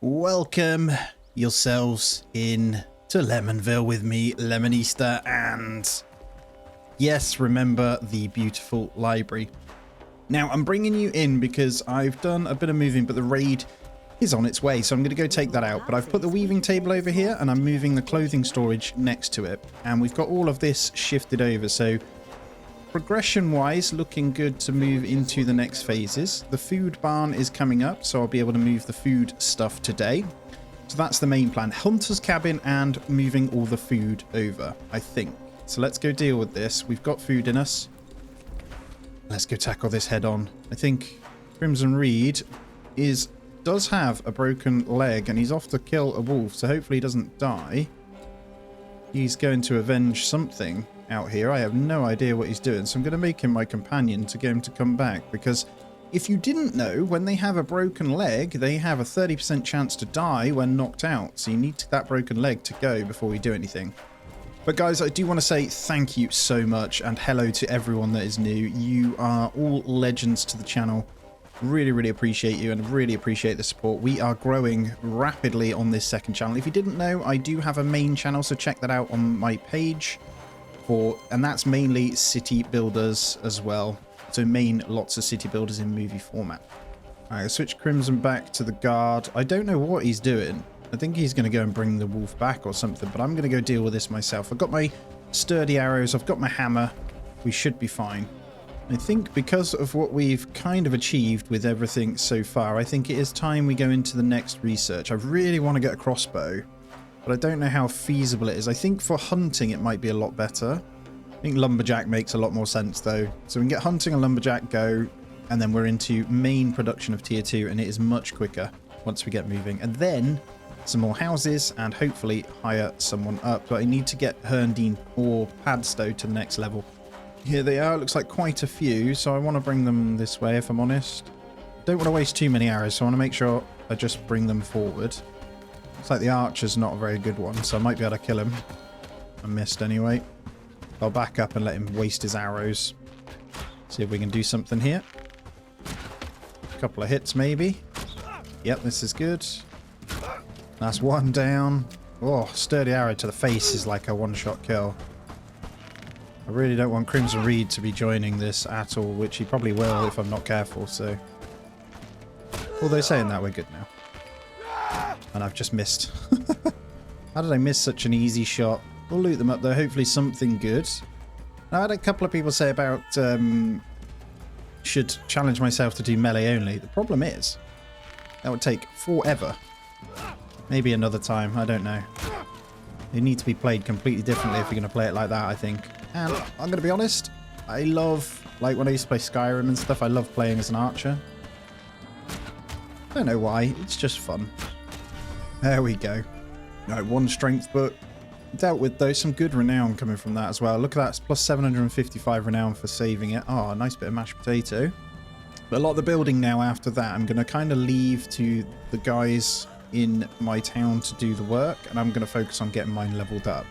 Welcome yourselves in to Lemonville with me, Lemonista, and yes, remember the beautiful library. Now, I'm bringing you in because I've done a bit of moving, but the raid is on its way, so I'm going to go take that out. But I've put the weaving table over here, and I'm moving the clothing storage next to it. And we've got all of this shifted over, so progression-wise, looking good to move into the next phases. The food barn is coming up, so I'll be able to move the food stuff today. So that's the main plan. Hunter's cabin and moving all the food over, I think. So let's go deal with this. We've got food in us. Let's go tackle this head on. I think Crimson Reed does have a broken leg, and he's off to kill a wolf, so hopefully he doesn't die. He's going to avenge something out here. I have no idea what he's doing, so I'm going to make him my companion to get him to come back, because if you didn't know, when they have a broken leg, they have a 30% chance to die when knocked out, so you need that broken leg to go before we do anything. But guys, I do want to say thank you so much, and hello to everyone that is new. You are all legends to the channel. Really appreciate you, and really appreciate the support. We are growing rapidly on this second channel. If you didn't know, I do have a main channel, so check that out on my page. And that's mainly city builders as well. So lots of city builders in movie format. Alright, I'll switch Crimson back to the guard. I don't know what he's doing. I think he's going to go and bring the wolf back or something, but I'm going to go deal with this myself. I've got my sturdy arrows, I've got my hammer. We should be fine. I think because of what we've kind of achieved with everything so far, I think it is time we go into the next research. I really want to get a crossbow, but I don't know how feasible it is. I think for hunting it might be a lot better. I think lumberjack makes a lot more sense though. So we can get hunting and lumberjack go, and then we're into main production of tier 2, and it is much quicker once we get moving. And then some more houses and hopefully hire someone up. But I need to get Herndine or Padstow to the next level. Here they are. Looks like quite a few, so I want to bring them this way if I'm honest. Don't want to waste too many arrows, so I want to make sure I just bring them forward. Looks like the archer's not a very good one, so I might be able to kill him. I missed anyway. I'll back up and let him waste his arrows. See if we can do something here. A couple of hits maybe. Yep, this is good. That's one down. Oh, sturdy arrow to the face is like a one-shot kill. I really don't want Crimson Reed to be joining this at all, which he probably will if I'm not careful, so... Although saying that, we're good now. And I've just missed. How did I miss such an easy shot? We'll loot them up though, hopefully something good. I had a couple of people say about should challenge myself to do melee only. The problem is, that would take forever. Maybe another time, I don't know. They need to be played completely differently if you're going to play it like that, I think. And I'm going to be honest, I love, like when I used to play Skyrim and stuff, I love playing as an archer. I don't know why, it's just fun. There we go. Right, one strength book. Dealt with though, some good renown coming from that as well. Look at that, it's plus 755 renown for saving it. Oh, a nice bit of mashed potato. But a lot of the building now after that, I'm going to kind of leave to the guys in my town to do the work, and I'm going to focus on getting mine leveled up.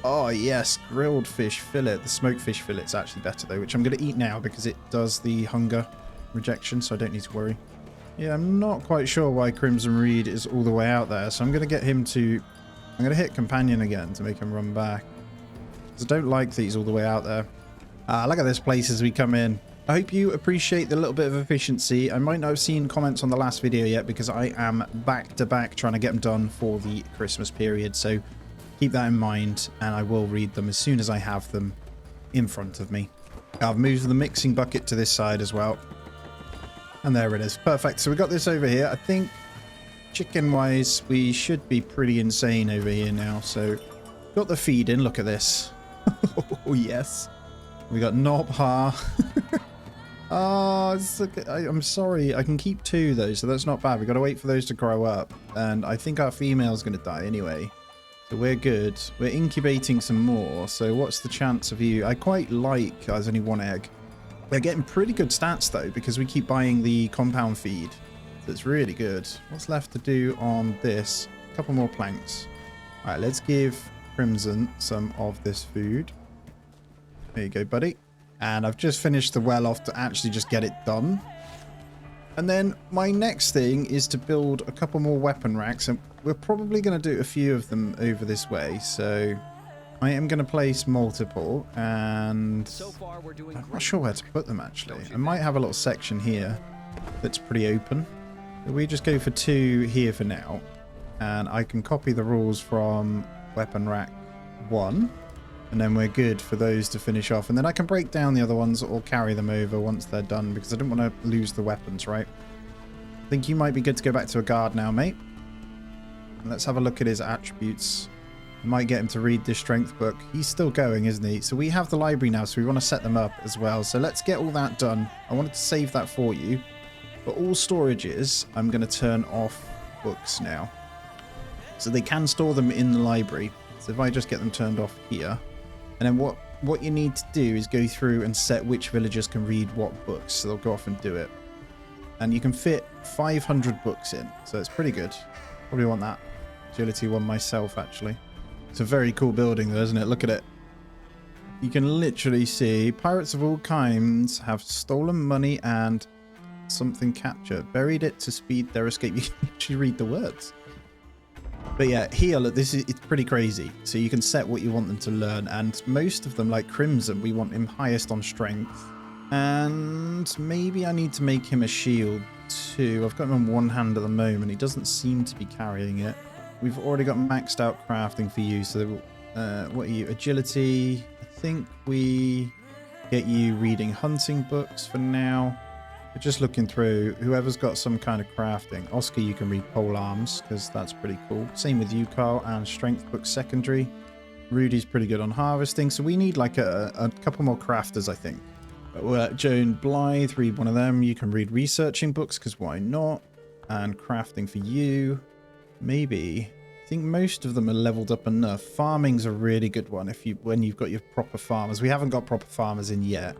Oh yes, grilled fish fillet. The smoked fish fillet's actually better though, which I'm going to eat now because it does the hunger rejection, so I don't need to worry. Yeah, I'm not quite sure why Crimson Reed is all the way out there, so I'm going to get him to... I'm going to hit companion again to make him run back. Because I don't like that he's all the way out there. Look at this place as we come in. I hope you appreciate the little bit of efficiency. I might not have seen comments on the last video yet because I am back to back trying to get them done for the Christmas period, so keep that in mind, and I will read them as soon as I have them in front of me. I've moved the mixing bucket to this side as well. And there it is. Perfect. So we got this over here. I think chicken-wise, we should be pretty insane over here now. So got the feed in. Look at this. Oh, yes. We got Nobha. Oh, I'm sorry. I can keep 2 though, so that's not bad. We've got to wait for those to grow up. And I think our female's going to die anyway. So we're good. We're incubating some more. So what's the chance of you? I quite like there's only 1 egg. We're getting pretty good stats though, because we keep buying the compound feed. That's really good. What's left to do on this? A couple more planks. All right, let's give Crimson some of this food. There you go, buddy. And I've just finished the well off to actually just get it done. And then my next thing is to build a couple more weapon racks, and we're probably going to do a few of them over this way. So I am going to place multiple, and I'm not sure where to put them actually. I might have a little section here that's pretty open. We just go for 2 here for now, and I can copy the rules from weapon rack 1, and then we're good for those to finish off, and then I can break down the other ones or carry them over once they're done, because I don't want to lose the weapons, right? I think you might be good to go back to a guard now, mate. And let's have a look at his attributes. I might get him to read this strength book. He's still going, isn't he? So we have the library now, so we want to set them up as well. So let's get all that done. I wanted to save that for you. But all storages, I'm going to turn off books now. So they can store them in the library. So if I just get them turned off here. And then what you need to do is go through and set which villagers can read what books. So they'll go off and do it. And you can fit 500 books in. So it's pretty good. Probably want that agility one myself, actually. It's a very cool building though, isn't it? Look at it. You can literally see pirates of all kinds have stolen money and something captured. Buried it to speed their escape. You can actually read the words. But yeah, here, look, it's pretty crazy. So you can set what you want them to learn. And most of them, like Crimson, we want him highest on strength. And maybe I need to make him a shield too. I've got him on one hand at the moment. He doesn't seem to be carrying it. We've already got maxed out crafting for you. So what are you? Agility. I think we get you reading hunting books for now. We're just looking through whoever's got some kind of crafting. Oscar, you can read pole arms because that's pretty cool. Same with you, Carl, and strength book secondary. Rudy's pretty good on harvesting. So we need like a couple more crafters, I think. Joan Blythe, read one of them. You can read researching books because why not? And crafting for you. Maybe. I think most of them are leveled up enough. Farming's a really good one when you've got your proper farmers. We haven't got proper farmers in yet.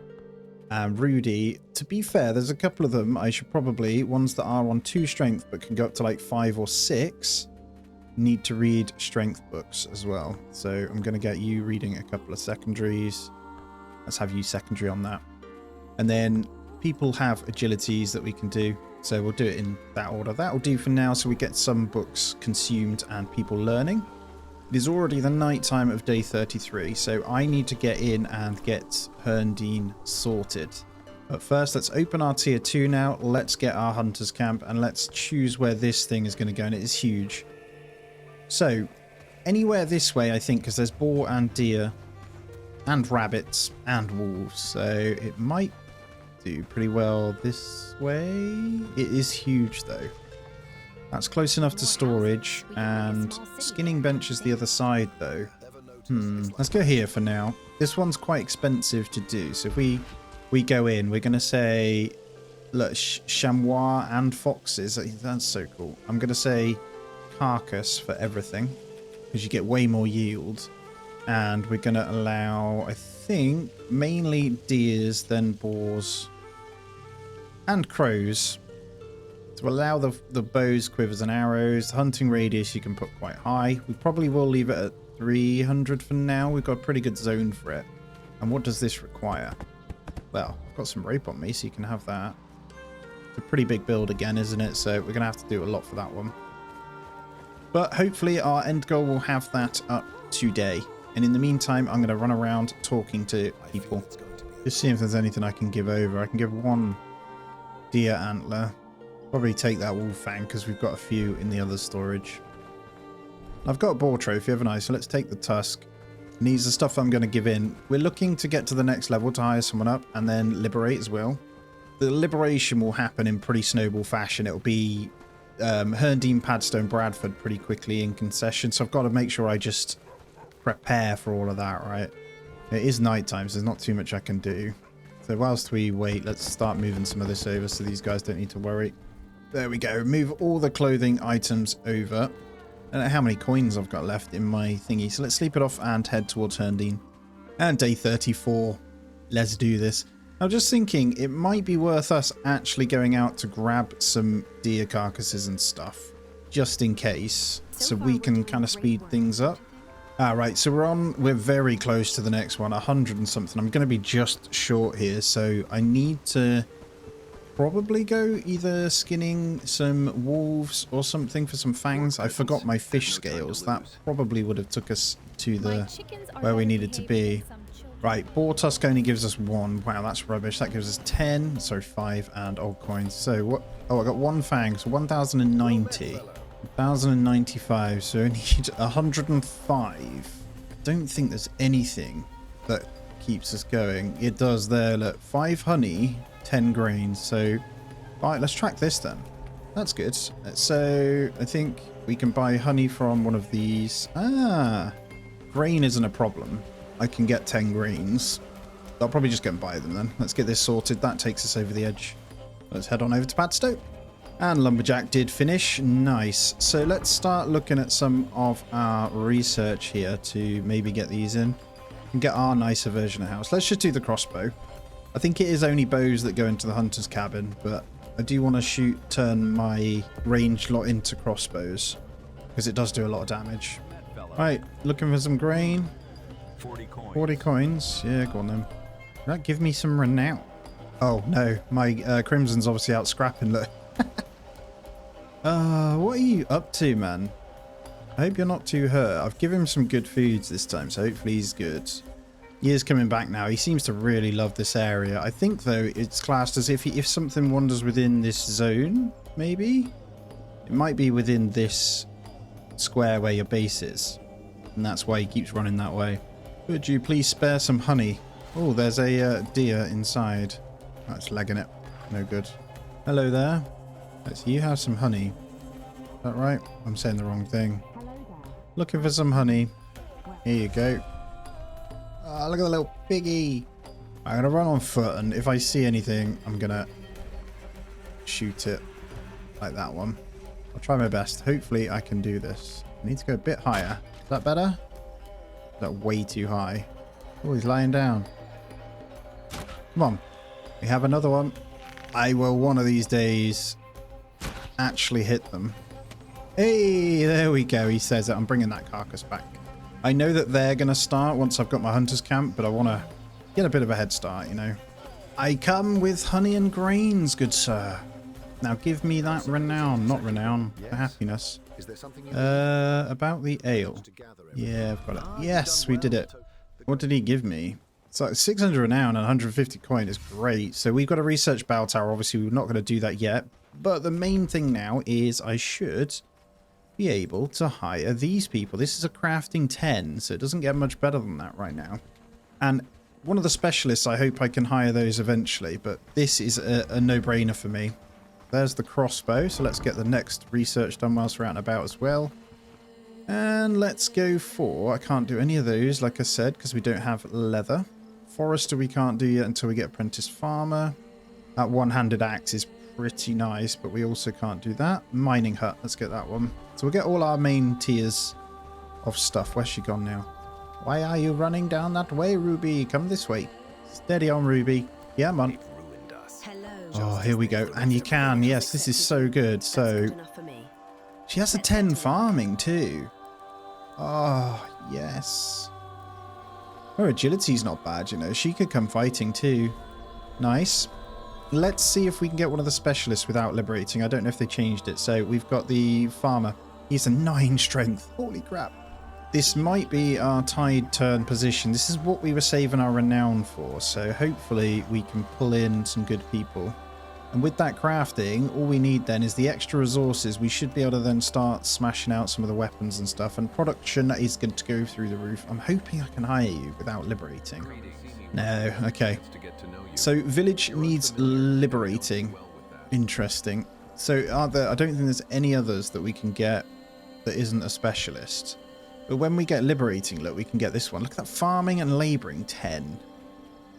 And Rudy, to be fair, there's a couple of them I should probably, ones that are on 2 strength but can go up to like 5 or 6, need to read strength books as well. So I'm going to get you reading a couple of secondaries. Let's have you secondary on that. And then people have agilities that we can do. So we'll do it in that order. That will do for now, so we get some books consumed and people learning. It is already the night time of day 33, so I need to get in and get Herndine sorted. But first, let's open our tier 2 now. Let's get our hunter's camp and let's choose where this thing is going to go, and it is huge. So anywhere this way, I think, because there's boar and deer and rabbits and wolves, so it might do pretty well this way. It is huge though. That's close enough to storage, and skinning bench is the other side though. Let's go here for now. This one's quite expensive to do, so if we go in, we're going to say, look, chamois and foxes. That's so cool. I'm going to say carcass for everything because you get way more yield, and we're going to allow, I think, mainly deers, then boars and crows. To allow the bows, quivers and arrows. The hunting radius you can put quite high. We probably will leave it at 300 for now. We've got a pretty good zone for it. And what does this require? Well, I've got some rope on me, so you can have that. It's a pretty big build again, isn't it? So we're going to have to do a lot for that one. But hopefully our end goal will have that up today. And in the meantime, I'm going to run around talking to people. Just see if there's anything I can give over. I can give one deer antler. Probably take that wolf fang because we've got a few in the other storage. I've got a boar trophy, haven't I? So let's take the tusk. And these are stuff I'm going to give in. We're looking to get to the next level to hire someone up and then liberate as well. The liberation will happen in pretty snowball fashion. It'll be Herndine, Padstone, Bradford pretty quickly in concession. So I've got to make sure I just prepare for all of that, right? It is night time, so there's not too much I can do. So whilst we wait, let's start moving some of this over so these guys don't need to worry. There we go. Move all the clothing items over. I don't know how many coins I've got left in my thingy. So let's sleep it off and head towards Herndine. And day 34. Let's do this. I was just thinking it might be worth us actually going out to grab some deer carcasses and stuff. Just in case. So we can kind of speed things up. Alright, so we're very close to the next one. 100 and something. I'm going to be just short here. So I need to probably go either skinning some wolves or something for some fangs. I forgot my fish scales. That probably would have took us to the where we needed to be. Right, boar tusk only gives us 1. Wow, that's rubbish. That gives us 10, sorry, 5 and old coins. So what? Oh, I got 1 fang, so 1,090. 1,095, so I need 105. Don't think there's anything that keeps us going. It does there, look, 5 honey, 10 grains. So, right, let's track this then. That's good. So, I think we can buy honey from one of these. Ah, grain isn't a problem. I can get 10 grains. I'll probably just go and buy them then. Let's get this sorted. That takes us over the edge. Let's head on over to Padstow. And Lumberjack did finish. Nice. So let's start looking at some of our research here to maybe get these in and get our nicer version of house. Let's just do the crossbow. I think it is only bows that go into the hunter's cabin, but I do want to turn my ranged lot into crossbows because it does do a lot of damage. Right, looking for some grain. 40 coins. Yeah, go on then. That give me some renown. Oh no, my Crimson's obviously out scrapping. Look. What are you up to, man? I hope you're not too hurt. I've given him some good foods this time, so hopefully he's good. He is coming back now. He seems to really love this area. I think though it's classed as if something wanders within this zone, maybe? It might be within this square where your base is. And that's why he keeps running that way. Would you please spare some honey? Oh, there's a deer inside. That's legging it. No good. Hello there. Let's you have some honey. Is that right? I'm saying the wrong thing. Looking for some honey. Here you go. Oh, look at the little piggy. I'm going to run on foot, and if I see anything, I'm going to shoot it like that one. I'll try my best. Hopefully I can do this. I need to go a bit higher. Is that better? Is that way too high? Oh, he's lying down. Come on. We have another one. I will one of these days actually hit them. Hey, there we go. He says it. I'm bringing that carcass back. I know that they're going to start once I've got my hunter's camp, but I want to get a bit of a head start, you know. I come with honey and grains, good sir. Now give me that renown, not renown, the happiness. About the ale. Yeah, I've got it. Yes, we did it. What did he give me? So 600 renown and 150 coin is great. So we've got to research Bell Tower. Obviously, we're not going to do that yet. But the main thing now is I should be able to hire these people. This is a crafting 10, so it doesn't get much better than that right now. And one of the specialists, I hope I can hire those eventually. But this is a no-brainer for me. There's the crossbow. So let's get the next research done whilst we're out and about as well. And let's go for... I can't do any of those, like I said, because we don't have leather. Forester we can't do yet until we get apprentice farmer. That one-handed axe is pretty nice, but we also can't do that. Mining hut, let's get that one. So we'll get all our main tiers of stuff. Where's she gone now? Why are you running down that way, Ruby? Come this way. Steady on, Ruby. Yeah, man. Oh, here we go. And you can. Yes, this is so good. So she has a 10 farming too. Oh, yes. Her agility's not bad, you know. She could come fighting too. Nice. Let's see if we can get one of the specialists without liberating. I don't know if they changed it. So we've got the farmer. He's a 9 strength. Holy crap. This might be our tide turn position. This is what we were saving our renown for. So hopefully we can pull in some good people. And with that crafting, all we need then is the extra resources. We should be able to then start smashing out some of the weapons and stuff. And production is going to go through the roof. I'm hoping I can hire you without liberating. No, okay. So village needs liberating. Interesting. So I don't think there's any others that we can get that isn't a specialist. But when we get liberating, look, we can get this one. Look at that, farming and labouring, 10.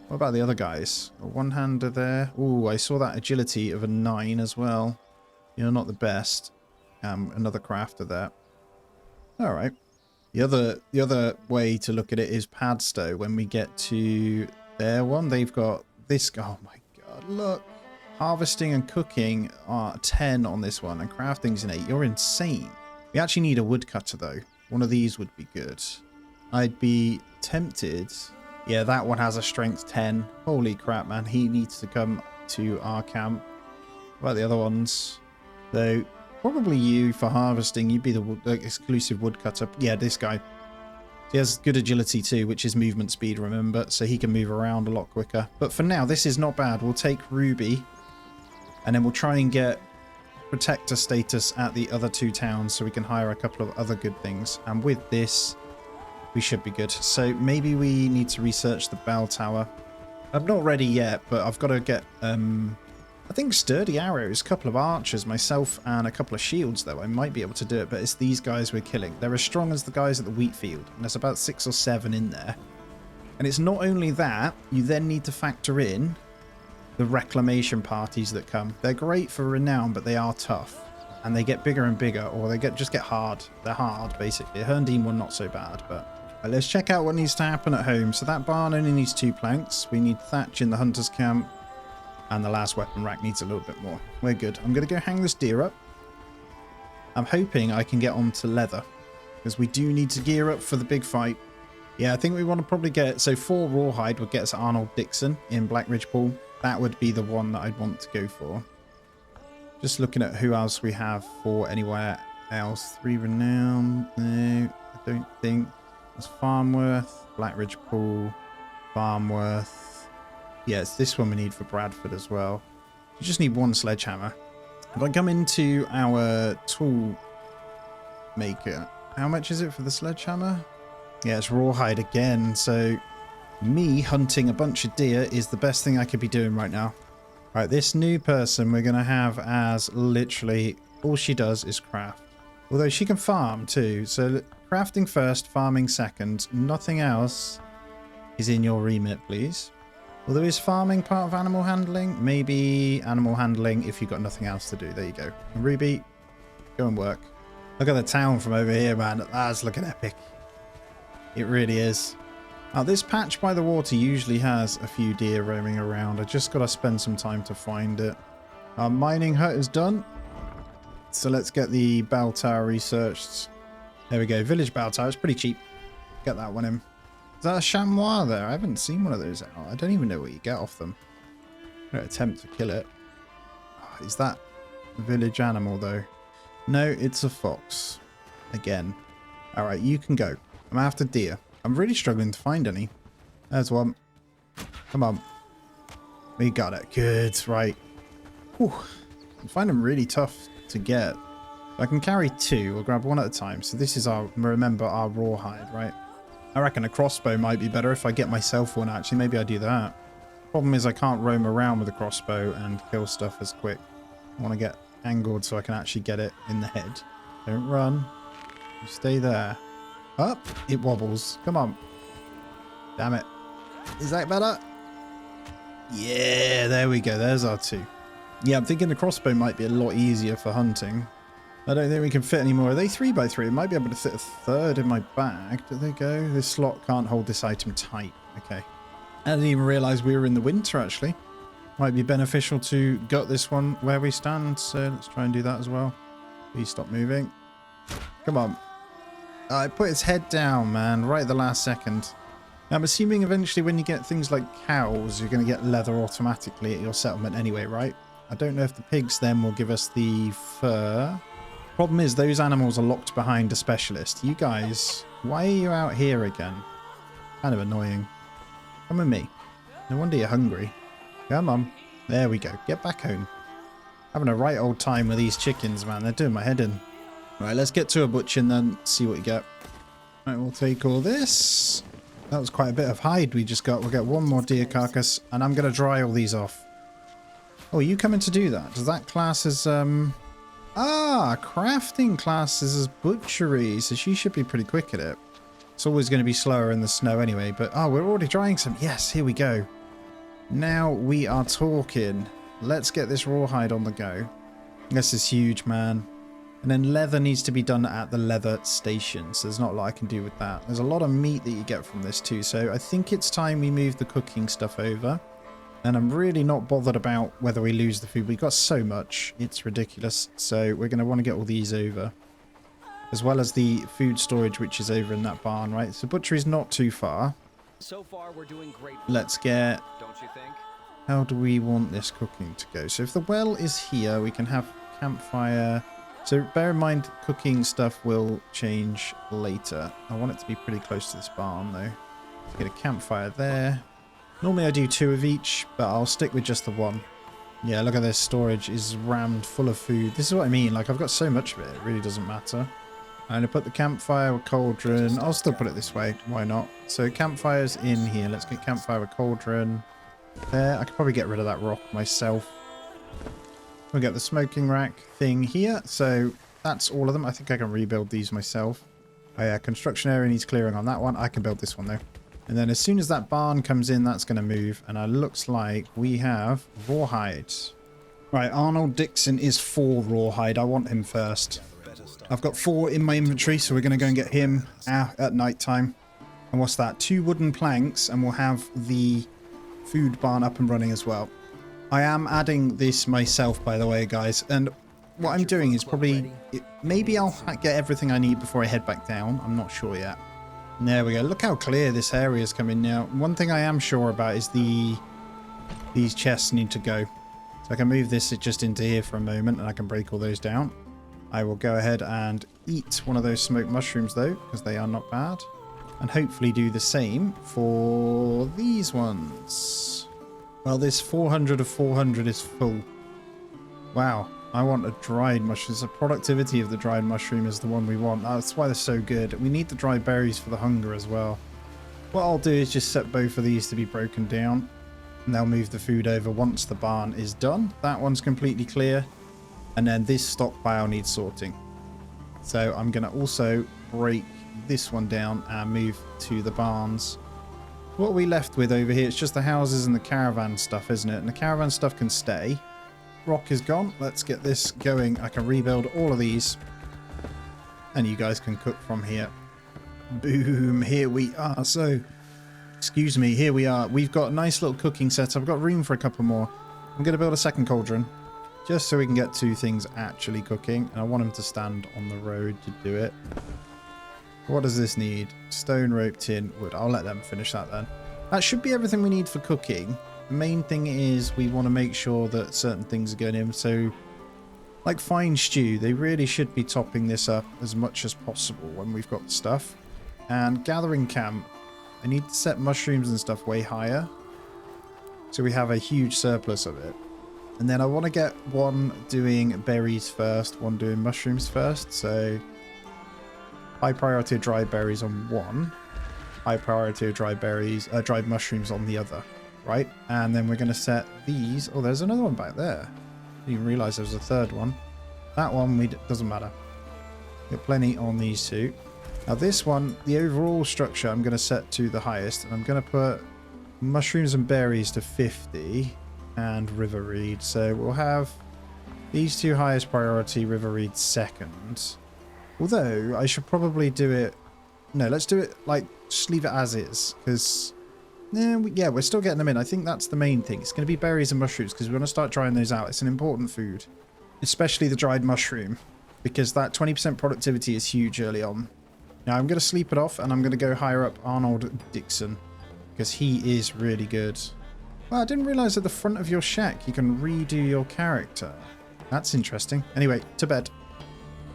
What about the other guys? A one-hander there. Oh, I saw that agility of a 9 as well. You're not the best. Another crafter there. All right. The other way to look at it is Padstow. When we get to their one, they've got this. Oh my god! Look, harvesting and cooking are 10 on this one, and crafting's an 8. You're insane. We actually need a woodcutter though. One of these would be good. I'd be tempted. Yeah, that one has a strength 10. Holy crap, man. He needs to come to our camp. What about the other ones? So probably you for harvesting. You'd be the exclusive woodcutter. Yeah, this guy. He has good agility too, which is movement speed, remember? So he can move around a lot quicker. But for now, this is not bad. We'll take Ruby. And then we'll try and get protector status at the other 2 towns so we can hire a couple of other good things. And with this, we should be good. So maybe we need to research the bell tower. I'm not ready yet, but I've got to get, I think sturdy arrows, a couple of archers, myself, and a couple of shields, though. I might be able to do it, but it's these guys we're killing. They're as strong as the guys at the wheat field, and there's about 6 or 7 in there. And it's not only that, you then need to factor in the reclamation parties that come. They're great for renown, but they are tough. And they get bigger and bigger, or they just get hard. They're hard, basically. Herndine one, not so bad, but... Right, let's check out what needs to happen at home. So that barn only needs 2 planks. We need thatch in the hunter's camp. And the last weapon rack needs a little bit more. We're good. I'm going to go hang this deer up. I'm hoping I can get onto leather, because we do need to gear up for the big fight. Yeah, I think we want to probably get... So 4 rawhide would get us Arnold Dixon in Blackridge Pool. That would be the one that I'd want to go for. Just looking at who else we have for anywhere else. 3 renown. No, I don't think. There's Farmworth, Blackridge Pool, Farmworth. Yeah, it's this one we need for Bradford as well. You just need 1 sledgehammer. If I come into our tool maker, how much is it for the sledgehammer? Yeah, it's rawhide again, so me hunting a bunch of deer is the best thing I could be doing right now. Right, this new person we're going to have as literally all she does is craft. Although she can farm too, so crafting first, farming second. Nothing else is in your remit, please. Although is farming part of animal handling? Maybe animal handling if you've got nothing else to do. There you go. And Ruby, go and work. Look at the town from over here, man. That's looking epic. It really is. Now, this patch by the water usually has a few deer roaming around. I just got to spend some time to find it. Our mining hut is done. So let's get the bell tower researched. There we go. Village bell tower. It's pretty cheap. Get that one in. Is that a chamois there? I haven't seen one of those out. I don't even know what you get off them. I'm going to attempt to kill it. Oh, is that a village animal, though? No, it's a fox. Again. Alright, you can go. I'm after deer. I'm really struggling to find any. There's one. Come on. We got it. Good. Right. Whew. I find them really tough to get. I can carry 2. We'll grab 1 at a time. So this is our, remember, our rawhide, right? I reckon a crossbow might be better if I get myself one, actually. Maybe I do that. Problem is I can't roam around with a crossbow and kill stuff as quick. I want to get angled so I can actually get it in the head. Don't run. You stay there. Up. It wobbles. Come on. Damn it. Is that better? Yeah, there we go. There's our 2. Yeah, I'm thinking the crossbow might be a lot easier for hunting. I don't think we can fit any more. Are they 3x3? I might be able to fit a 3rd in my bag. Do they go? This slot can't hold this item tight. Okay. I didn't even realize we were in the winter, actually. Might be beneficial to gut this one where we stand. So let's try and do that as well. Please stop moving. Come on. I put its head down, man, right at the last second. I'm assuming eventually when you get things like cows, you're going to get leather automatically at your settlement anyway, right? I don't know if the pigs then will give us the fur. Problem is those animals are locked behind a specialist. You guys, why are you out here again? Kind of annoying. Come with me. No wonder you're hungry. Come on. There we go. Get back home. Having a right old time with these chickens, man. They're doing my head in. Right, let's get to a butcher and then see what we get. Right, we'll take all this. That was quite a bit of hide we just got. We'll get 1 more deer carcass and I'm going to dry all these off. Oh, you coming to do that? Does that class as, crafting classes as butchery. So she should be pretty quick at it. It's always going to be slower in the snow anyway, but, oh, we're already drying some. Yes, here we go. Now we are talking. Let's get this rawhide on the go. This is huge, man. And then leather needs to be done at the leather station. So there's not a lot I can do with that. There's a lot of meat that you get from this too. So I think it's time we move the cooking stuff over. And I'm really not bothered about whether we lose the food. We've got so much. It's ridiculous. So we're going to want to get all these over. As well as the food storage, which is over in that barn, right? So butchery's not too far. So far, we're doing great. Let's get... Don't you think? How do we want this cooking to go? So if the well is here, we can have campfire. So bear in mind, cooking stuff will change later. I want it to be pretty close to this barn though. Get a campfire there. Normally I do 2 of each, but I'll stick with just the 1. Yeah, look at this. Storage is rammed full of food. This is what I mean. Like, I've got so much of it. It really doesn't matter. I'm going to put the campfire with cauldron. I'll still put it this way. Why not? So campfire's in here. Let's get campfire with cauldron. There. I could probably get rid of that rock myself. We'll get the smoking rack thing here. So that's all of them. I think I can rebuild these myself. Oh yeah, construction area needs clearing on that one. I can build this one though. And then as soon as that barn comes in, that's going to move. And it looks like we have rawhide. Right, Arnold Dixon is 4 rawhide. I want him first. I've got 4 in my inventory, so we're going to go and get him at night time. And what's that? 2 wooden planks, and we'll have the food barn up and running as well. I am adding this myself, by the way, guys. And what I'm doing is probably... maybe I'll get everything I need before I head back down. I'm not sure yet. There we go. Look how clear this area is coming now. One thing I am sure about is these chests need to go. So I can move this just into here for a moment and I can break all those down. I will go ahead and eat one of those smoked mushrooms though, because they are not bad. And hopefully do the same for these ones. Well, this 400 of 400 is full. Wow. I want a dried mushroom. The productivity of the dried mushroom is the one we want. That's why they're so good. We need the dried berries for the hunger as well. What I'll do is just set both of these to be broken down. And they'll move the food over once the barn is done. That one's completely clear. And then this stockpile needs sorting. So I'm going to also break this one down and move to the barns. What are we left with over here? It's just the houses and the caravan stuff, isn't it? And the caravan stuff can stay. Rock is gone. Let's get this going. I can rebuild all of these. And you guys can cook from here. Boom. Here we are. So, excuse me. Here we are. We've got a nice little cooking set. I've got room for a couple more. I'm going to build a second cauldron. Just so we can get 2 things actually cooking. And I want them to stand on the road to do it. What does this need? Stone, rope, tin, wood. I'll let them finish that then. That should be everything we need for cooking. The main thing is we want to make sure that certain things are going in. So, like fine stew, they really should be topping this up as much as possible when we've got the stuff. And gathering camp, I need to set mushrooms and stuff way higher. So we have a huge surplus of it. And then I want to get one doing berries first, one doing mushrooms first. So, high priority of dried berries on one. High priority of dried berries, dried mushrooms on the other. Right, and then we're going to set these. Oh, there's another one back there. Didn't even realize there was a third one. That one doesn't matter. Got plenty on these 2. Now this one, the overall structure, I'm going to set to the highest, and I'm going to put mushrooms and berries to 50 and river reed. So we'll have these 2 highest priority, river reed second. Although I should probably do it. No, let's do it like just leave it as is, because. Yeah, we're still getting them in. I think that's the main thing. It's going to be berries and mushrooms because we want to start drying those out. It's an important food, especially the dried mushroom, because that 20% productivity is huge early on. Now I'm going to sleep it off and I'm going to go higher up Arnold Dixon because he is really good. Well, I didn't realize at the front of your shack you can redo your character. That's interesting. Anyway, to bed.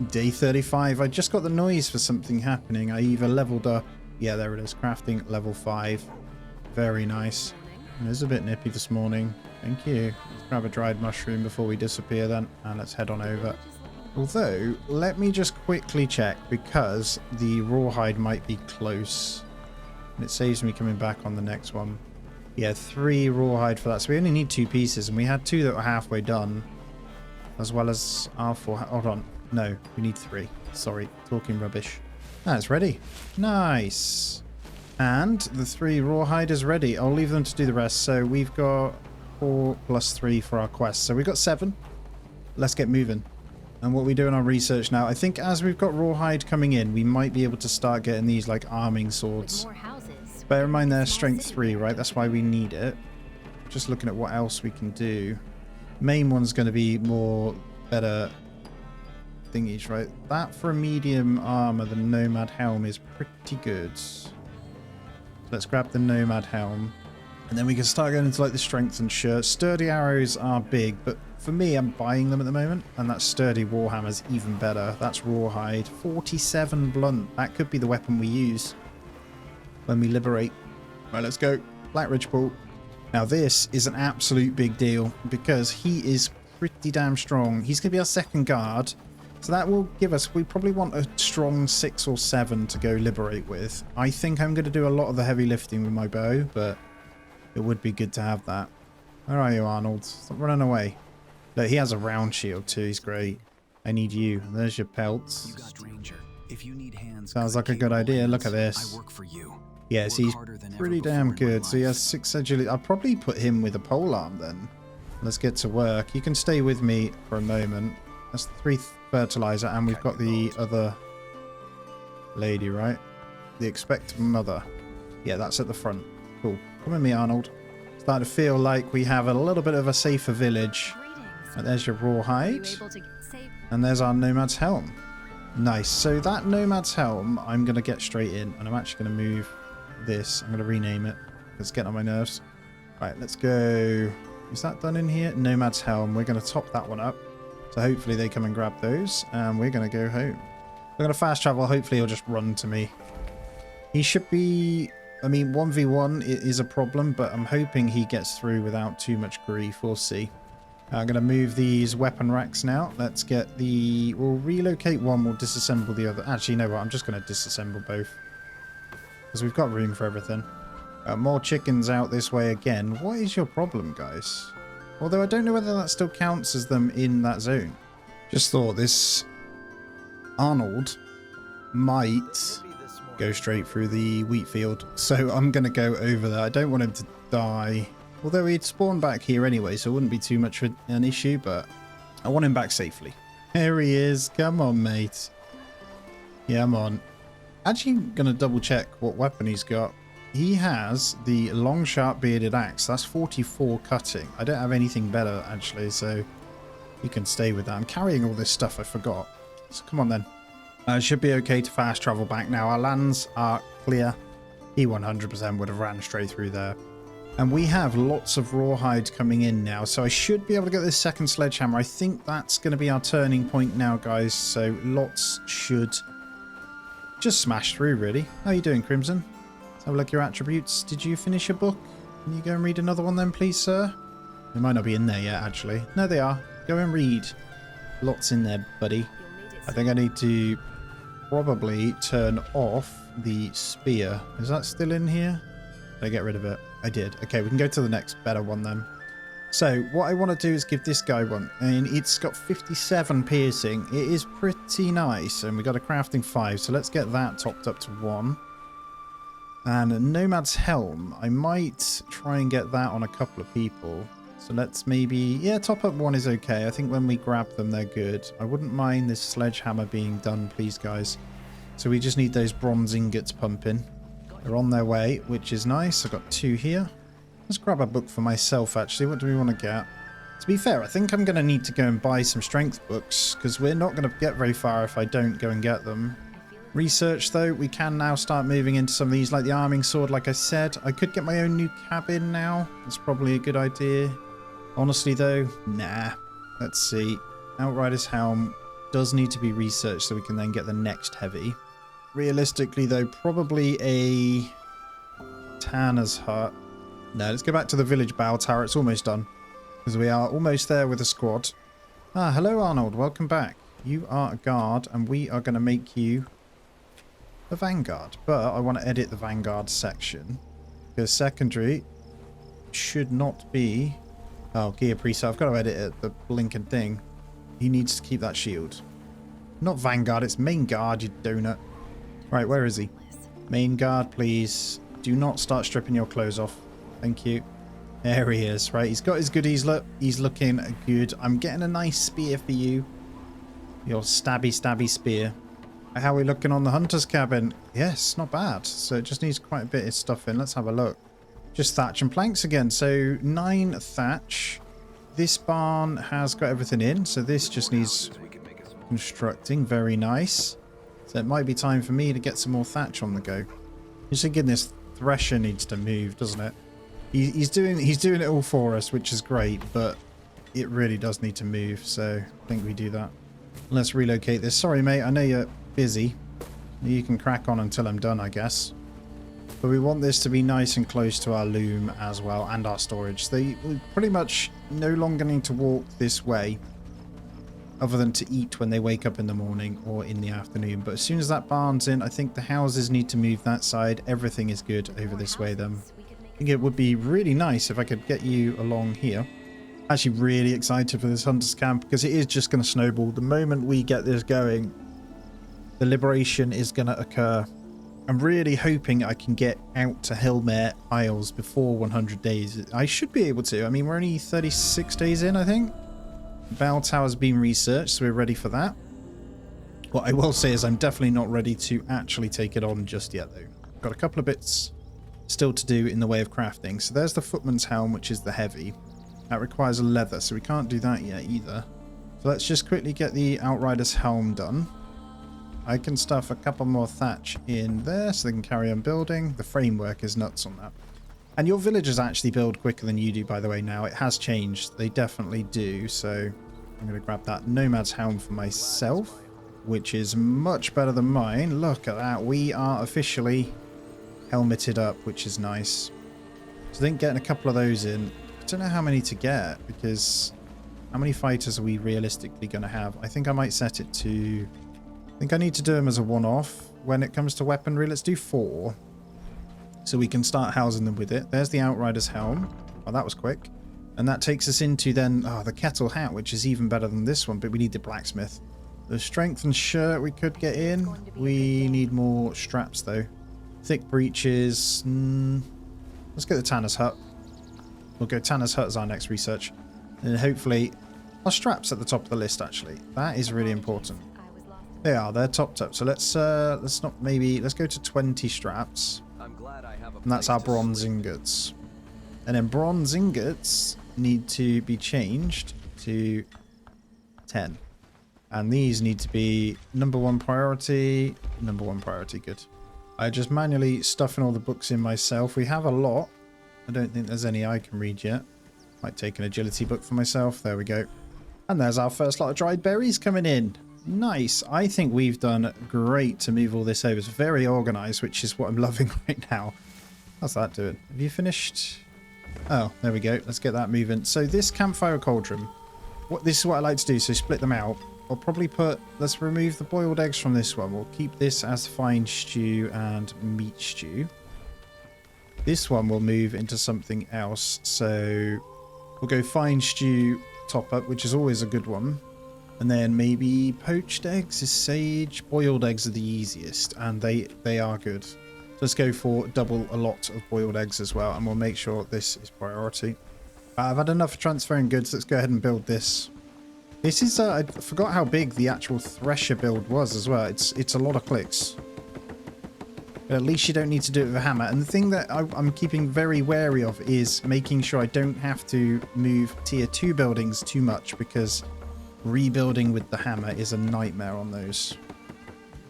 Day 35. I just got the noise for something happening. I either leveled up. Yeah, there it is. Crafting level 5. Very nice. It was a bit nippy this morning. Thank you. Let's grab a dried mushroom before we disappear then. And let's head on over. Although, let me just quickly check because the rawhide might be close. And it saves me coming back on the next one. Yeah, 3 rawhide for that. So we only need 2 pieces. And we had 2 that were halfway done. As well as our 4. Hold on. No, we need 3. Sorry, talking rubbish. Ah, it's ready. Nice. And the 3 rawhide is ready. I'll leave them to do the rest. So we've got 4 plus 3 for our quest. So we've got 7. Let's get moving. And what we do in our research now, I think as we've got rawhide coming in, we might be able to start getting these like arming swords. Bear in mind they're strength 3, right? That's why we need it. Just looking at what else we can do. Main one's going to be better thingies, right? That for a medium armor, the nomad helm is pretty good. Let's grab the nomad helm. And then we can start going into like the strengthened shirt. Sturdy arrows are big, but for me, I'm buying them at the moment. And that sturdy warhammer's even better. That's rawhide. 47 blunt. That could be the weapon we use when we liberate. Right, let's go. Black Ridge Ball. Now this is an absolute big deal because he is pretty damn strong. He's going to be our second guard. So that will give us, we probably want a strong 6 or 7 to go liberate with. I think I'm going to do a lot of the heavy lifting with my bow, but it would be good to have that. Where are you, Arnold? Stop running away. Look, he has a round shield too. He's great. I need you. There's your pelts. You got Ranger. If you need hands, sounds like a good idea. Look at this. I work for you. Yes, he's pretty damn good. So he has 6 agility. I'll probably put him with a polearm then. Let's get to work. You can stay with me for a moment. That's 3 fertilizer, and we've got the other lady, right? The expect mother. Yeah, that's at the front. Cool. Come with me, Arnold. Starting to feel like we have a little bit of a safer village. Right, there's your rawhide. And there's our nomad's helm. Nice. So that nomad's helm, I'm going to get straight in, and I'm actually going to move this. I'm going to rename it. It's getting on my nerves. Right, let's go. Is that done in here? Nomad's helm. We're going to top that one up. So hopefully they come and grab those, and we're going to go home. We're going to fast travel. Hopefully he'll just run to me. He should be... I mean, 1v1 is a problem, but I'm hoping he gets through without too much grief. We'll see. I'm going to move these weapon racks now. Let's get the... We'll relocate one. We'll disassemble the other. Actually, you know what? I'm just going to disassemble both. Because we've got room for everything. More chickens out this way again. What is your problem, guys? Although I don't know whether that still counts as them in that zone. Just thought this Arnold might go straight through the wheat field. So I'm going to go over there. I don't want him to die. Although he'd spawn back here anyway, so it wouldn't be too much of an issue, but I want him back safely. There he is. Come on, mate. Yeah, I'm on. Actually, I'm going to double check what weapon he's got. He has the long, sharp, bearded axe. That's 44 cutting. I don't have anything better, actually, so you can stay with that. I'm carrying all this stuff I forgot. So come on, then. It should be okay to fast travel back now. Our lands are clear. He 100% would have ran straight through there. And we have lots of rawhide coming in now, so I should be able to get this second sledgehammer. I think that's going to be our turning point now, guys. So lots should just smash through, really. How are you doing, Crimson? Let's have a look at your attributes. Did you finish a book? Can you go and read another one then, please, sir? They might not be in there yet, actually. No, they are. Go and read. Lots in there, buddy. I think I need to probably turn off the spear. Is that still in here? Did I get rid of it? I did. Okay, we can go to the next better one then. So what I want to do is give this guy one. And it's got 57 piercing. It is pretty nice. And we got a crafting 5. So let's get that topped up to 1. And a Nomad's Helm. I might try and get that on a couple of people. So let's maybe... Yeah, top up 1 is okay. I think when we grab them, they're good. I wouldn't mind this sledgehammer being done, please, guys. So we just need those bronze ingots pumping. They're on their way, which is nice. I've got 2 here. Let's grab a book for myself, actually. What do we want to get? To be fair, I think I'm going to need to go and buy some strength books, because we're not going to get very far if I don't go and get them. Research, though, we can now start moving into some of these, like the arming sword, like I said. I could get my own new cabin now. That's probably a good idea. Honestly, though, nah. Let's see. Outrider's Helm does need to be researched so we can then get the next heavy. Realistically, though, probably a Tanner's Hut. No, let's go back to the village bow tower. It's almost done. Because we are almost there with a squad. Ah, hello, Arnold. Welcome back. You are a guard, and we are going to make you the vanguard. But I want to edit the vanguard section. Because secondary should not be... Oh, gear preset. I've got to edit it. The blinking thing. He needs to keep that shield. Not vanguard. It's main guard, you donut. Right, where is he? Main guard, please. Do not start stripping your clothes off. Thank you. There he is. Right, he's got his goodies. Look, he's looking good. I'm getting a nice spear for you. Your stabby spear. How are we looking on the hunter's cabin? Yes, not bad. So it just needs quite a bit of stuff in. Let's have a look. Just thatch and planks again. So 9 thatch. This barn has got everything in. So this just needs constructing. Very nice. So it might be time for me to get some more thatch on the go. Just thinking this thresher needs to move, doesn't it? He's doing it all for us, which is great, but it really does need to move, so I think we do that. Let's relocate this. Sorry, mate, I know you're busy. You can crack on until I'm done, I guess. But we want this to be nice and close to our loom as well, and our storage. They pretty much no longer need to walk this way, other than to eat when they wake up in the morning or in the afternoon. But as soon as that barn's in, I think the houses need to move that side. Everything is good over this way then. I think it would be really nice if I could get you along here. Actually really excited for this hunters camp because it is just going to snowball. The moment we get this going, the liberation is going to occur. I'm really hoping I can get out to Helmare Isles before 100 days. I should be able to. I mean, we're only 36 days in, I think. Bell Tower's been researched, so we're ready for that. What I will say is I'm definitely not ready to actually take it on just yet, though. Got a couple of bits still to do in the way of crafting. So there's the footman's helm, which is the heavy. That requires a leather, so we can't do that yet either. So let's just quickly get the outrider's helm done. I can stuff a couple more thatch in there so they can carry on building. The framework is nuts on that. And your villagers actually build quicker than you do, by the way, now. It has changed. They definitely do. So I'm going to grab that nomad's helm for myself, which is much better than mine. Look at that. We are officially helmeted up, which is nice. So I think getting a couple of those in. I don't know how many to get, because how many fighters are we realistically going to have? I think I might set it to... I think I need to do them as a one-off when it comes to weaponry. Let's do 4. So we can start housing them with it. There's the outrider's helm. Oh, that was quick. And that takes us into then the kettle hat, which is even better than this one, but we need the blacksmith. The strength and shirt we could get in. We need more straps though. Thick breeches. Let's get the tanner's hut. We'll go tanner's hut as our next research. And hopefully our straps at the top of the list, actually. That is really important. They are, they're topped up. So let's go to 20 straps. And that's our bronze ingots. And then bronze ingots need to be changed to 10. And these need to be number 1 priority. Number 1 priority, good. I just manually stuffing all the books in myself. We have a lot. I don't think there's any I can read yet. Might take an agility book for myself. There we go. And there's our first lot of dried berries coming in. Nice. I think we've done great to move all this over. It's very organized, which is what I'm loving right now. How's that doing? Have you finished? Oh, there we go. Let's get that moving. So this campfire cauldron, this is what I like to do. So split them out. I'll probably let's remove the boiled eggs from this one. We'll keep this as fine stew and meat stew. This one will move into something else. So we'll go fine stew top up, which is always a good one. And then maybe poached eggs is sage. Boiled eggs are the easiest, and they are good. So let's go for double a lot of boiled eggs as well, and we'll make sure this is priority. I've had enough transferring goods. Let's go ahead and build this. This is I forgot how big the actual thresher build was as well. It's a lot of clicks. But at least you don't need to do it with a hammer. And the thing that I'm keeping very wary of is making sure I don't have to move tier 2 buildings too much, because rebuilding with the hammer is a nightmare on those.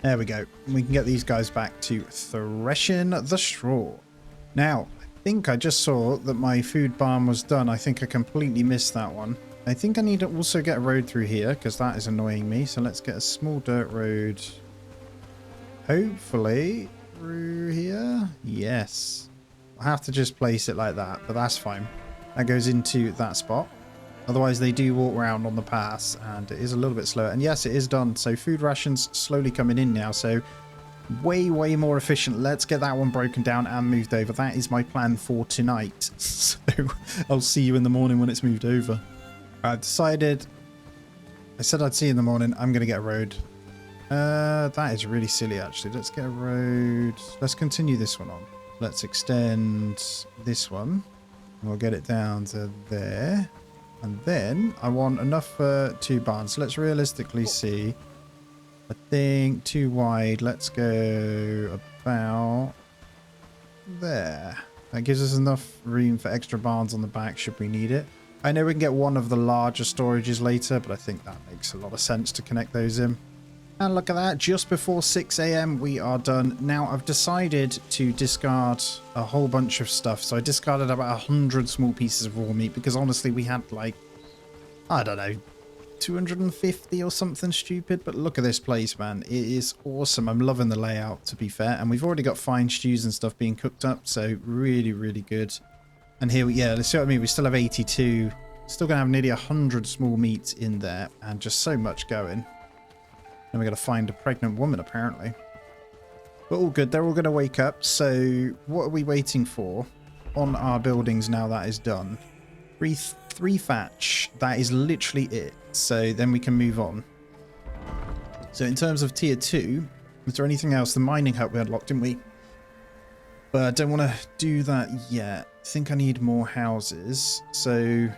There we go. We can get these guys back to threshing the straw. Now, I think I just saw that my food barn was done. I think I completely missed that one. I think I need to also get a road through here, because that is annoying me. So let's get a small dirt road. Hopefully through here. Yes. I'll have to just place it like that, but that's fine. That goes into that spot. Otherwise, they do walk around on the pass, and it is a little bit slower. And yes, it is done. So food rations slowly coming in now. So way more efficient. Let's get that one broken down and moved over. That is my plan for tonight. So I'll see you in the morning when it's moved over. I've decided. I said I'd see you in the morning. I'm going to get a road. That is really silly, actually. Let's get a road. Let's continue this one on. Let's extend this one. We'll get it down to there. And then I want enough for 2 barns. So let's realistically see. I think 2 wide. Let's go about there. That gives us enough room for extra barns on the back should we need it. I know we can get one of the larger storages later, but I think that makes a lot of sense to connect those in. And look at that, just before 6 AM we are done. Now I've decided to discard a whole bunch of stuff. So I discarded about 100 small pieces of raw meat because honestly we had like, I don't know, 250 or something stupid. But look at this place, man. It is awesome. I'm loving the layout, to be fair. And we've already got fine stews and stuff being cooked up. So really, really good. And here, yeah, let's see what I mean. We still have 82. Still going to have nearly 100 small meats in there. And just so much going. And we got to find a pregnant woman, apparently. But all good. They're all going to wake up. So what are we waiting for on our buildings now that is done? Three thatch. That is literally it. So then we can move on. So in terms of tier 2, is there anything else? The mining hut we unlocked, didn't we? But I don't want to do that yet. I think I need more houses. So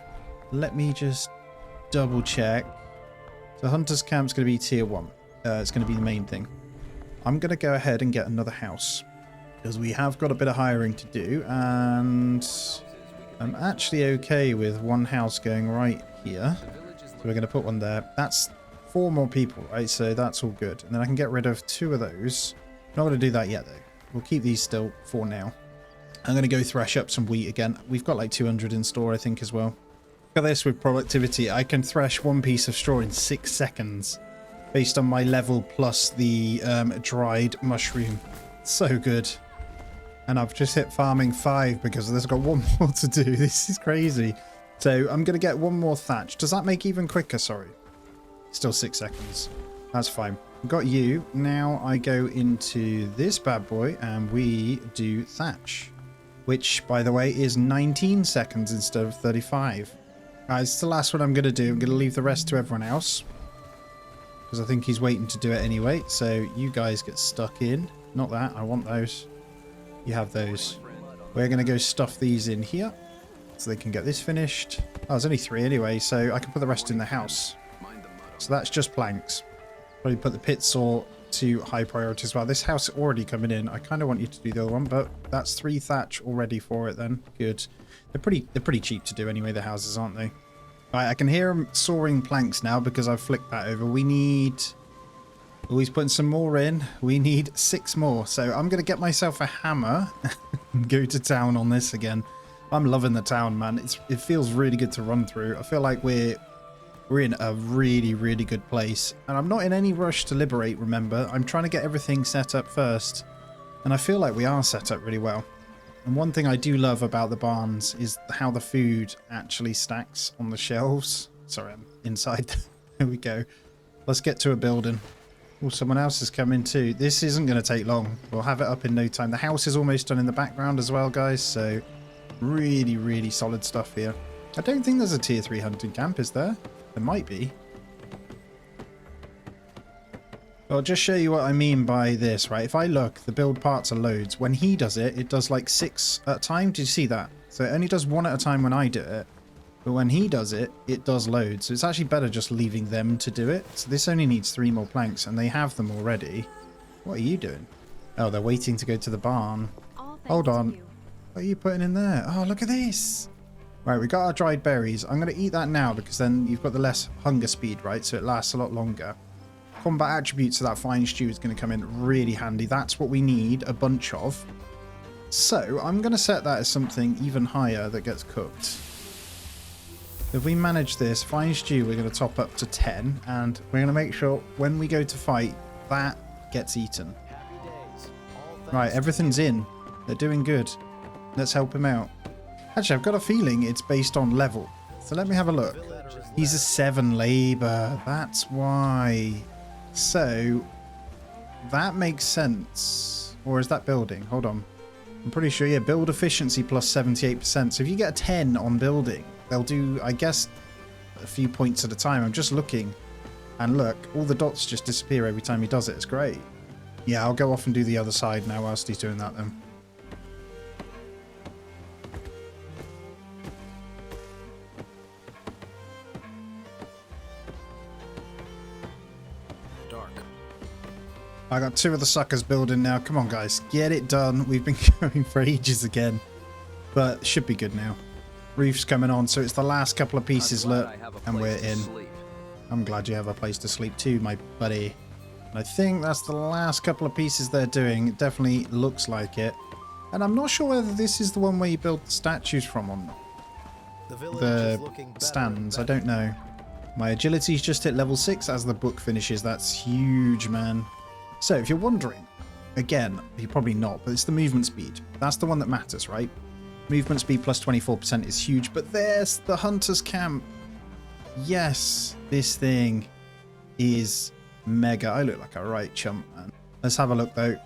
let me just double check. So Hunter's Camp's going to be tier 1. It's going to be the main thing. I'm going to go ahead and get another house because we have got a bit of hiring to do, and I'm actually okay with one house going right here. So we're going to put one there. That's 4 more people, right? So that's all good. And then I can get rid of 2 of those. I'm not going to do that yet, though. We'll keep these still for now. I'm going to go thresh up some wheat again. We've got like 200 in store, I think, as well. Look at this with productivity. I can thresh 1 piece of straw in 6 seconds. Based on my level plus the dried mushroom. So good. And I've just hit farming 5 because there's got 1 more to do. This is crazy. So I'm going to get 1 more thatch. Does that make even quicker? Sorry. Still 6 seconds. That's fine. Got you. Now I go into this bad boy and we do thatch. Which, by the way, is 19 seconds instead of 35. It's the last one I'm going to do. I'm going to leave the rest to everyone else. Because I think he's waiting to do it anyway. So you guys get stuck in. Not that. I want those. You have those. We're going to go stuff these in here. So they can get this finished. Oh, there's only 3 anyway. So I can put the rest in the house. So that's just planks. Probably put the pit saw to high priority as well. This house is already coming in. I kind of want you to do the other one. But that's 3 thatch already for it then. Good. They're pretty cheap to do anyway, the houses, aren't they? Right, I can hear them sawing planks now because I've flicked that over. We need... Oh, he's putting some more in. We need 6 more. So I'm going to get myself a hammer and go to town on this again. I'm loving the town, man. It feels really good to run through. I feel like we're in a really, really good place. And I'm not in any rush to liberate, remember. I'm trying to get everything set up first. And I feel like we are set up really well. And one thing I do love about the barns is how the food actually stacks on the shelves. Sorry, I'm inside. There we go. Let's get to a building. Oh, someone else is coming too. This isn't going to take long. We'll have it up in no time. The house is almost done in the background as well, guys. So really, really solid stuff here. I don't think there's a tier 3 hunting camp, is there? There might be. I'll just show you what I mean by this, right? If I look, the build parts are loads. When he does it, it does like 6 at a time. Did you see that? So it only does 1 at a time when I do it. But when he does it, it does loads. So it's actually better just leaving them to do it. So this only needs 3 more planks and they have them already. What are you doing? Oh, they're waiting to go to the barn. Hold on. What are you putting in there? Oh, look at this. Right, we got our dried berries. I'm going to eat that now because then you've got the less hunger speed, right? So it lasts a lot longer. Combat attributes of that fine stew is going to come in really handy. That's what we need a bunch of. So I'm going to set that as something even higher that gets cooked. If we manage this fine stew, we're going to top up to 10, and we're going to make sure when we go to fight, that gets eaten. Right, everything's in. They're doing good. Let's help him out. Actually, I've got a feeling it's based on level. So let me have a look. He's a 7 labor. That's why. So that makes sense. Or is that building? Hold on. I'm pretty sure, yeah, build efficiency plus 78%. So if you get a 10 on building, they'll do, I guess, a few points at a time. I'm just looking. And look, all the dots just disappear every time he does it. It's great. Yeah, I'll go off and do the other side now whilst he's doing that then. I got 2 of the suckers building now. Come on, guys. Get it done. We've been going for ages again. But should be good now. Roof's coming on, so it's the last couple of pieces, look. And we're in. I'm glad you have a place to sleep too, my buddy. And I think that's the last couple of pieces they're doing. It definitely looks like it. And I'm not sure whether this is the one where you build the statues from or not. The stands, I don't know. My agility's just hit level 6 as the book finishes. That's huge, man. So if you're wondering, again, you're probably not, but it's the movement speed. That's the one that matters, right? Movement speed plus 24% is huge, but there's the hunter's camp. Yes, this thing is mega. I look like a right chump, man. Let's have a look though.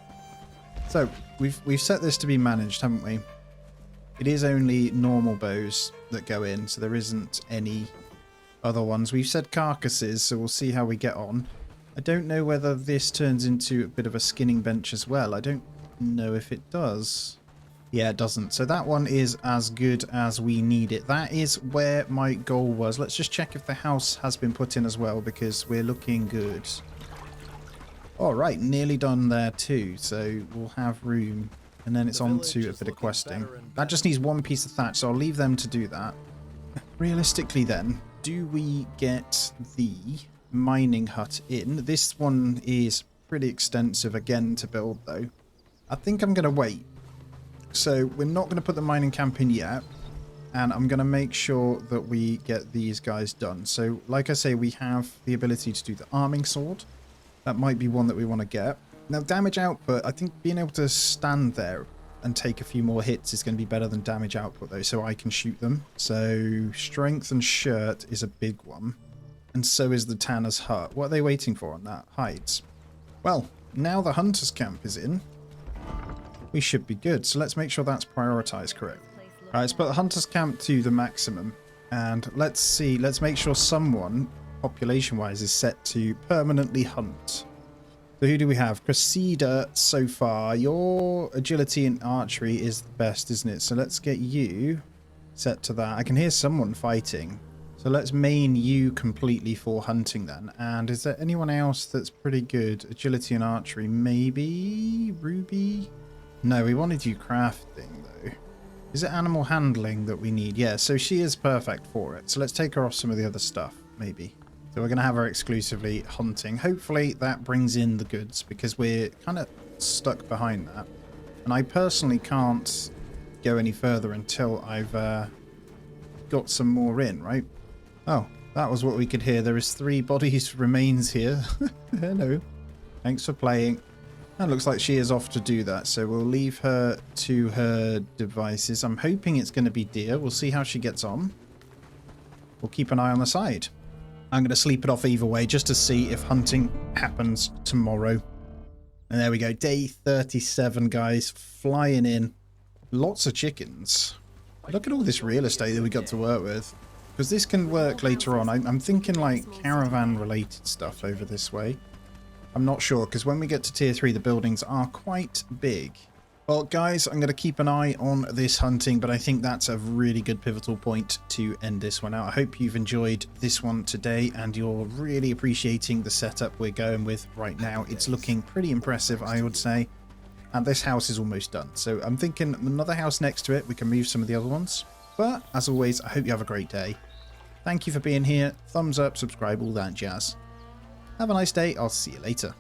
So we've set this to be managed, haven't we? It is only normal bows that go in, so there isn't any other ones. We've said carcasses, so we'll see how we get on. I don't know whether this turns into a bit of a skinning bench as well. I don't know if it does. Yeah, it doesn't. So that one is as good as we need it. That is where my goal was. Let's just check if the house has been put in as well, because we're looking good. All right, nearly done there too. So we'll have room. And then it's on to a bit of questing. That just needs one piece of thatch, so I'll leave them to do that. Realistically then, do we get the mining hut in? This one is pretty extensive again to build though. I think I'm going to wait. So we're not going to put the mining camp in yet. And I'm going to make sure that we get these guys done. So like I say, we have the ability to do the arming sword. That might be one that we want to get. Now, damage output, I think being able to stand there and take a few more hits is going to be better than damage output, though, so I can shoot them. So, strength and shirt is a big one. And so is the tanner's hut. What are they waiting for on that? Hides. Well, now the hunter's camp is in. We should be good, so let's make sure that's prioritized correctly. Alright, let's put the hunter's camp to the maximum. And let's see, let's make sure someone, population-wise, is set to permanently hunt. So who do we have? Cressida so far. Your agility and archery is the best, isn't it? So let's get you set to that. I can hear someone fighting. So let's main you completely for hunting then. And is there anyone else that's pretty good? Agility and archery, maybe? Ruby? No, we wanted you crafting though. Is it animal handling that we need? Yeah, so she is perfect for it. So let's take her off some of the other stuff, maybe. So we're going to have her exclusively hunting. Hopefully that brings in the goods, because we're kind of stuck behind that. And I personally can't go any further until I've got some more in, right? Oh, that was what we could hear. There is 3 bodies remains here. Hello. Thanks for playing. That looks like she is off to do that, so we'll leave her to her devices. I'm hoping it's going to be deer. We'll see how she gets on. We'll keep an eye on the side. I'm going to sleep it off either way just to see if hunting happens tomorrow. And there we go. Day 37, guys. Flying in. Lots of chickens. Look at all this real estate that we got to work with. Because this can work later on. I'm thinking like caravan-related stuff over this way. I'm not sure, because when we get to tier 3, the buildings are quite big. Well, guys, I'm going to keep an eye on this hunting, but I think that's a really good pivotal point to end this one out. I hope you've enjoyed this one today, and you're really appreciating the setup we're going with right now. It's looking pretty impressive, I would say. And this house is almost done. So I'm thinking another house next to it. We can move some of the other ones. But, as always, I hope you have a great day. Thank you for being here. Thumbs up, subscribe, all that jazz. Have a nice day. I'll see you later.